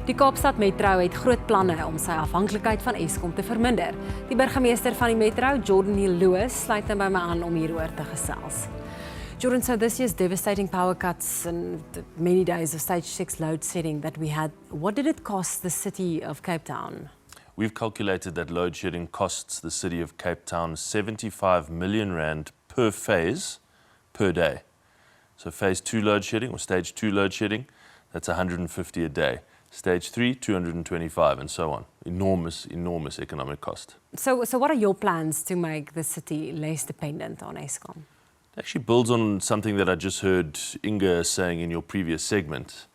Die Kaapstad Metro het groot planne om sy afhanklikheid van Eskom te verminder. Die burgemeester van die Metro, Geordin Hill-Lewis, sluit nou by my aan om hieroor te gesels. Jordan, so this year's devastating power cuts and the many days of stage 6 load shedding that we had, what did it cost the city of Cape Town? We've calculated that load shedding costs the city of Cape Town 75 million rand per phase per day. So phase 2 load shedding or stage 2 load shedding, that's 150 a day. Stage 3, 225 and so on. Enormous economic cost. So what are your plans to make the city less dependent on Eskom? It actually builds on something that I just heard Inga saying in your previous segment.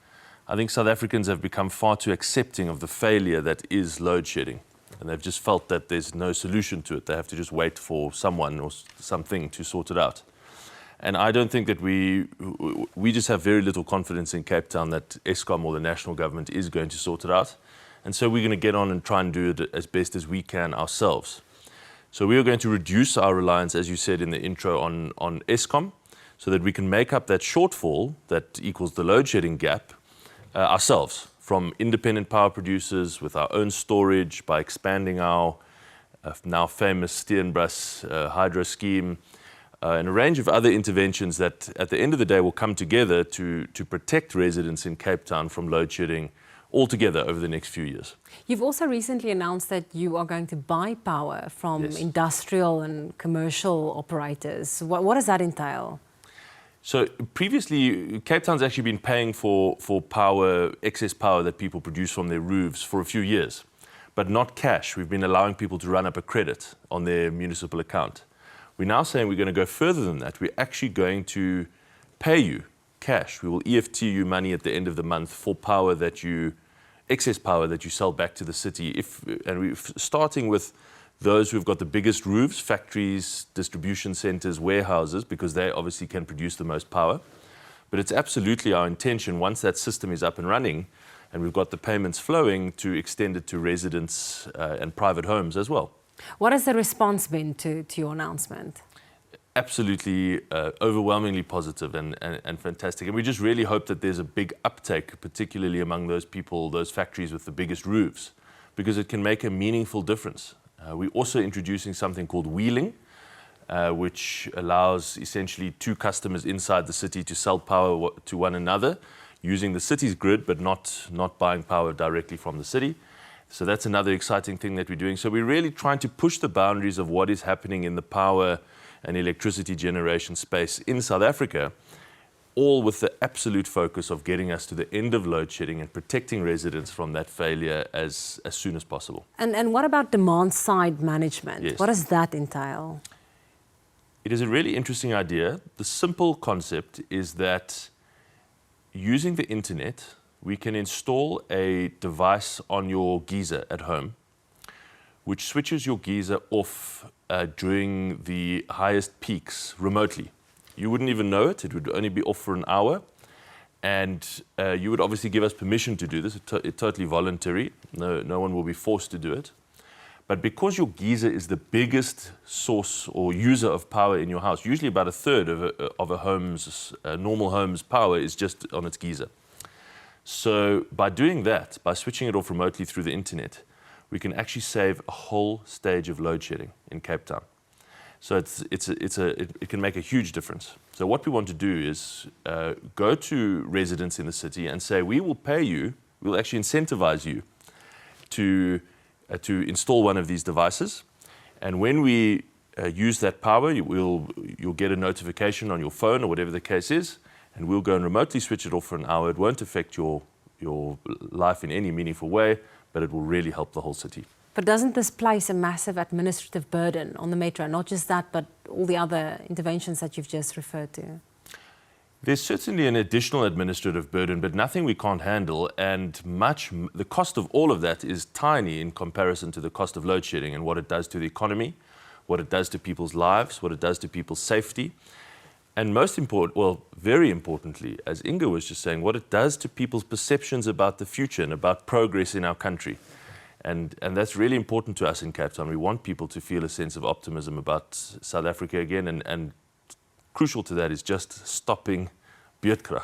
I think South Africans have become far too accepting of the failure that is load shedding. And they've just felt that there's no solution to it. They have to just wait for someone or something to sort it out. And I don't think that we just have very little confidence in Cape Town that Eskom or the national government is going to sort it out. And so we're going to get on and try and do it as best as we can ourselves. So we are going to reduce our reliance, as you said in the intro, on Eskom, so that we can make up that shortfall that equals the load shedding gap ourselves, from independent power producers with our own storage, by expanding our now famous Steenbras hydro scheme, and a range of other interventions that at the end of the day will come together to protect residents in Cape Town from load shedding altogether over the next few years. You've also recently announced that you are going to buy power from industrial and commercial operators. What does that entail? So previously, Cape Town's actually been paying for power, excess power that people produce from their roofs for a few years, but not cash. We've been allowing people to run up a credit on their municipal account. We're now saying we're going to go further than that. We're actually going to pay you cash. We will EFT you money at the end of the month for power that excess power that you sell back to the city. We're starting with those who've got the biggest roofs, factories, distribution centers, warehouses, because they obviously can produce the most power. But it's absolutely our intention, once that system is up and running and we've got the payments flowing, to extend it to residents and private homes as well. What has the response been to your announcement? Absolutely overwhelmingly positive and fantastic. And we just really hope that there's a big uptake, particularly among those people, those factories with the biggest roofs, because it can make a meaningful difference. We're also introducing something called wheeling, which allows essentially two customers inside the city to sell power to one another using the city's grid, but not buying power directly from the city. So that's another exciting thing that we're doing. So we're really trying to push the boundaries of what is happening in the power and electricity generation space in South Africa, all with the absolute focus of getting us to the end of load shedding and protecting residents from that failure as soon as possible. And what about demand side management? Yes. What does that entail? It is a really interesting idea. The simple concept is that using the internet, we can install a device on your geyser at home, which switches your geyser off during the highest peaks remotely. You wouldn't even know it. It would only be off for an hour. And you would obviously give us permission to do this. It's totally voluntary. No one will be forced to do it. But because your geyser is the biggest source or user of power in your house, usually about a third of a normal home's power is just on its geyser. So by doing that, by switching it off remotely through the internet, we can actually save a whole stage of load shedding in Cape Town. So it can make a huge difference. So what we want to do is go to residents in the city and say, we will pay you, we'll actually incentivize you to install one of these devices. And when we use that power, you'll get a notification on your phone or whatever the case is, and we'll go and remotely switch it off for an hour. It won't affect your life in any meaningful way, but it will really help the whole city. But doesn't this place a massive administrative burden on the Metro? Not just that, but all the other interventions that you've just referred to. There's certainly an additional administrative burden, but nothing we can't handle, and the cost of all of that is tiny in comparison to the cost of load shedding and what it does to the economy, what it does to people's lives, what it does to people's safety. And most important, well, very importantly, as Inga was just saying, what it does to people's perceptions about the future and about progress in our country. And that's really important to us in Cape Town. We want people to feel a sense of optimism about South Africa again, and crucial to that is just stopping beurtkrag.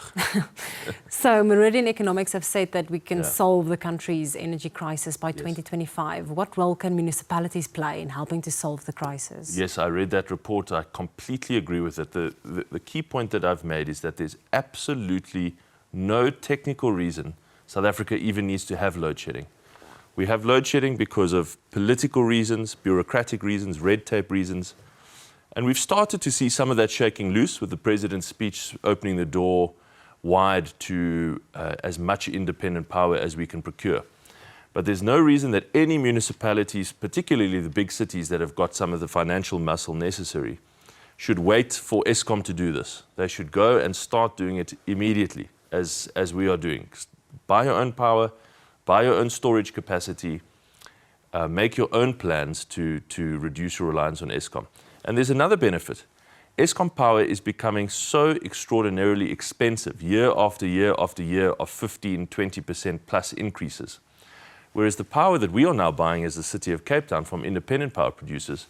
So Meridian Economics have said that we can Yeah. solve the country's energy crisis by 2025. What role can municipalities play in helping to solve the crisis? Yes, I read that report. I completely agree with it. The key point that I've made is that there's absolutely no technical reason South Africa even needs to have load shedding. We have load shedding because of political reasons, bureaucratic reasons, red tape reasons. And we've started to see some of that shaking loose with the president's speech opening the door wide to as much independent power as we can procure. But there's no reason that any municipalities, particularly the big cities that have got some of the financial muscle necessary, should wait for Eskom to do this. They should go and start doing it immediately, as we are doing. Buy your own power, buy your own storage capacity, make your own plans to reduce your reliance on Eskom. And there's another benefit. Eskom power is becoming so extraordinarily expensive year after year after year of 15, 20% plus increases. Whereas the power that we are now buying as the city of Cape Town from independent power producers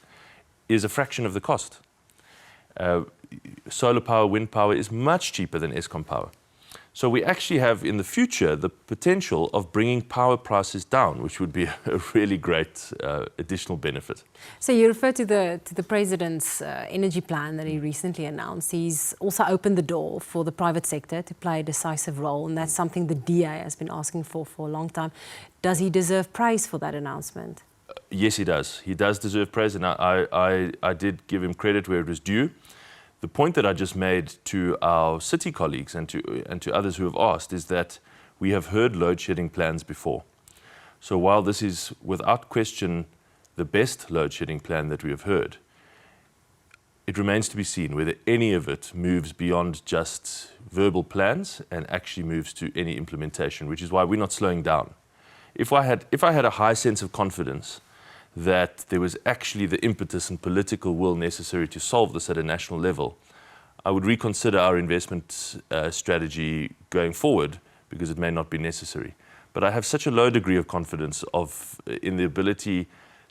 is a fraction of the cost. Solar power, wind power is much cheaper than Eskom power. So we actually have in the future the potential of bringing power prices down, which would be a really great additional benefit. So you refer to the president's energy plan that he recently announced. He's also opened the door for the private sector to play a decisive role, and that's something the DA has been asking for a long time. Does he deserve praise for that announcement? Yes, he does. He does deserve praise, and I did give him credit where it was due. The point that I just made to our city colleagues and to others who have asked is that we have heard load shedding plans before. So while this is without question the best load shedding plan that we have heard, it remains to be seen whether any of it moves beyond just verbal plans and actually moves to any implementation, which is why we're not slowing down. If I had a high sense of confidence that there was actually the impetus and political will necessary to solve this at a national level, I would reconsider our investment strategy going forward because it may not be necessary. But I have such a low degree of confidence in the ability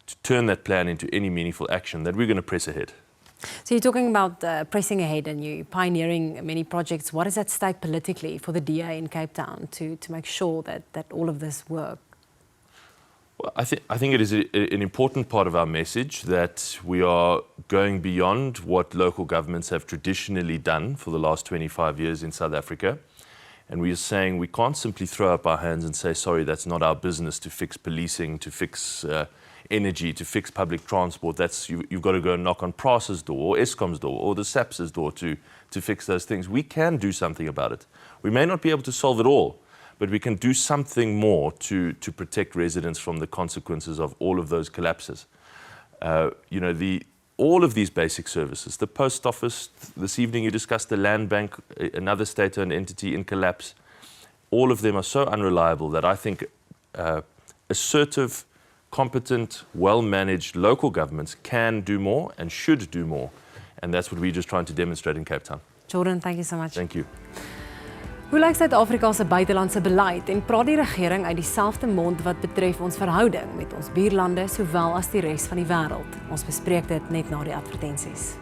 to turn that plan into any meaningful action that we're going to press ahead. So you're talking about pressing ahead and you're pioneering many projects. What is at stake politically for the DA in Cape Town to make sure that all of this works? Well, I think it is an important part of our message that we are going beyond what local governments have traditionally done for the last 25 years in South Africa. And we are saying we can't simply throw up our hands and say, sorry, that's not our business to fix policing, to fix energy, to fix public transport. You've got to go and knock on PRAS's door or Eskom's door or the SAPS's door to fix those things. We can do something about it. We may not be able to solve it all, but we can do something more to protect residents from the consequences of all of those collapses. All of these basic services, the post office, this evening you discussed the land bank, another state-owned entity in collapse, all of them are so unreliable that I think assertive, competent, well-managed local governments can do more and should do more. And that's what we're just trying to demonstrate in Cape Town. Geordin, thank you so much. Thank you. Hoe lyk Suid-Afrika se buitelandse beleid en praat die regering uit dieselfde mond wat betref ons verhouding met ons buurlande sowel as die res van die wêreld? Ons bespreek dit net na die advertensies.